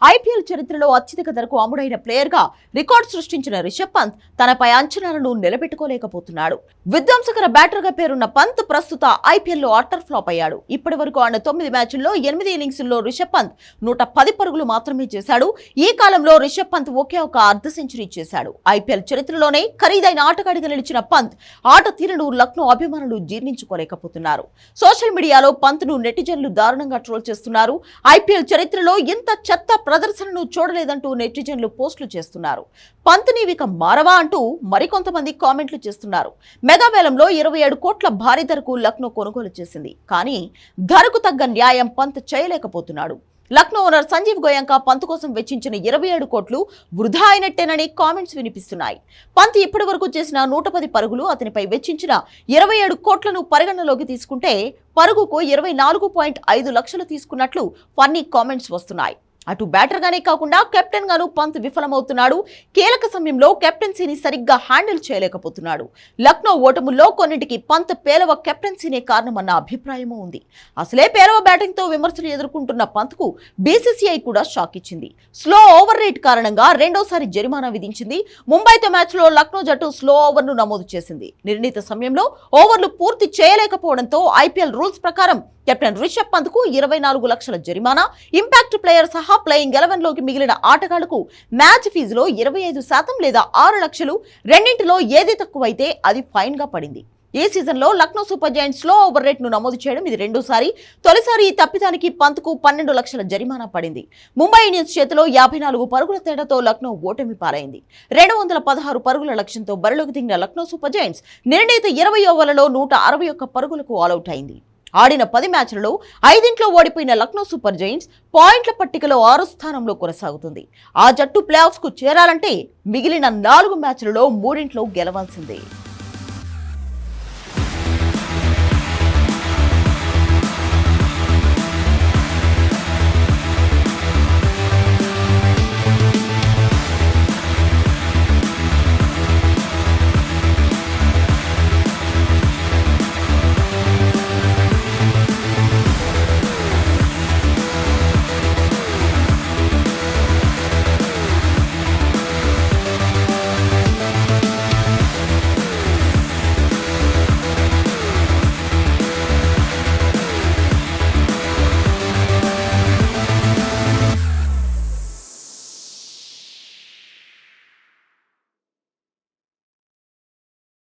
IPL చరిత్రలో అత్యధిక ధరకు అమ్ముడైన ప్లేయర్ గా రికార్డు సృష్టించిన రిషబ్ పంత్ తనపై అంచనాలను నిలబెట్టుకోలేకపోతున్నాడు. విధ్వంసకర బ్యాటర్ గా పేరున్న పంత్ ప్రస్తుత ఐపీఎల్ లో అట్టర్ ఫ్లాప్ అయ్యాడు. ఇప్పటి వరకు ఆడిన 9 మ్యాచ్ల్లో 8 ఇన్నింగ్స్ల్లో రిషబ్ పంత్ 110 పరుగులు మాత్రమే చేశాడు. ఈ కాలంలో రిషబ్ పంత్ ఒకే ఒక అర్ధ సెంచరీ చేశాడు. ఐపీఎల్ చరిత్రలోనే ఖరీదైన ఆటగాడిగా నిలిచిన పంత్ ఆట తీరును లక్నో అభిమానులు జీర్ణించుకోలేకపోతున్నారు. సోషల్ మీడియాలో పంత్ ను నెటిజన్లు దారుణంగా ట్రోల్ చేస్తున్నారు. ఐపీఎల్ చరిత్రలో ఇంత చెత్త ప్రదర్శనను చూడలేదంటూ నెటిజన్లు పోస్టులు చేస్తున్నారు. పంత్ నీవిక మారవా అంటూ మరికొంతమంది కామెంట్లు చేస్తున్నారు. మెగా వేలంలో 27 కోట్ల భారీ ధరకు లక్నో కొనుగోలు చేసింది. కానీ ధరకు తగ్గ న్యాయం పంత్ చేయలేకపోతున్నాడు. లక్నో ఓనర్ సంజీవ్ గోయంక పంత్ కోసం వెచ్చించిన 27 కోట్లు వృధా అయినట్టేనని కామెంట్స్ వినిపిస్తున్నాయి. పంత్ ఇప్పటి వరకు చేసిన 110 పరుగులు, అతనిపై వెచ్చించిన 27 కోట్లను పరిగణనలోకి తీసుకుంటే పరుగుకు 24.5 లక్షలు తీసుకున్నట్లు ఫన్నీ కామెంట్స్ వస్తున్నాయి. అటు బ్యాటర్ గానే కాకుండా కెప్టెన్ గాను పంత్ విఫలమవుతున్నాడు. కీలక సమయంలో కెప్టెన్సీని సరిగ్గా హ్యాండిల్ చేయలేకపోతున్నాడు. లక్నో ఓటముల్లో కొన్నింటికి పంత్ పేలవ కెప్టెన్సీనే కారణమన్న అభిప్రాయమూ ఉంది. అసలే పేలవ బ్యాటింగ్ తో విమర్శలు ఎదుర్కొంటున్న పంత్ కు బీసీసీఐ కూడా షాక్ ఇచ్చింది. స్లో ఓవర్ రేట్ కారణంగా రెండోసారి జరిమానా విధించింది. ముంబైతో మ్యాచ్ లో లక్నో జట్టు స్లో ఓవర్ ను నమోదు చేసింది. నిర్ణీత సమయంలో ఓవర్లు పూర్తి చేయలేకపోవడంతో ఐపీఎల్ రూల్స్ ప్రకారం కెప్టెన్ రిషబ్ పంత్ కు 24 లక్షల జరిమానా, ఇంపాక్ట్ ప్లేయర్ సహా ప్లేయింగ్ 11 లోకి మిగిలిన ఆటగాళ్లకు మ్యాచ్ ఫీజులో 25% లేదా 6 లక్షలు, రెండింటిలో ఏది తక్కువైతే అది ఫైన్ గా పడింది. ఈ సీజన్లో Lucknow super Giants slow over rate ను నమోదు చేయడం ఇది రెండోసారి. తొలిసారి ఈ తప్పిదానికి పంత్ కు 12 లక్షల జరిమానా పడింది. ముంబై ఇండియన్స్ చేతిలో 54 పరుగుల తేడాతో లక్నో ఓటమి పాలైంది. 216 పరుగుల లక్ష్యంతో బరిలోకి దిగిన లక్నో సూపర్ జైంట్స్ నిర్ణీత 20 ఓవర్లలో 161 పరుగులకు ఆలౌట్ అయింది. ఆడిన 10 మ్యాచ్లలో 5 ఓడిపోయిన లక్నో సూపర్ జైంట్స్ పాయింట్ల పట్టికలో 6 స్థానంలో కొనసాగుతుంది. ఆ జట్టు ప్లే ఆఫ్స్ కు చేరాలంటే మిగిలిన 4 మ్యాచ్లలో 3 గెలవాల్సిందే.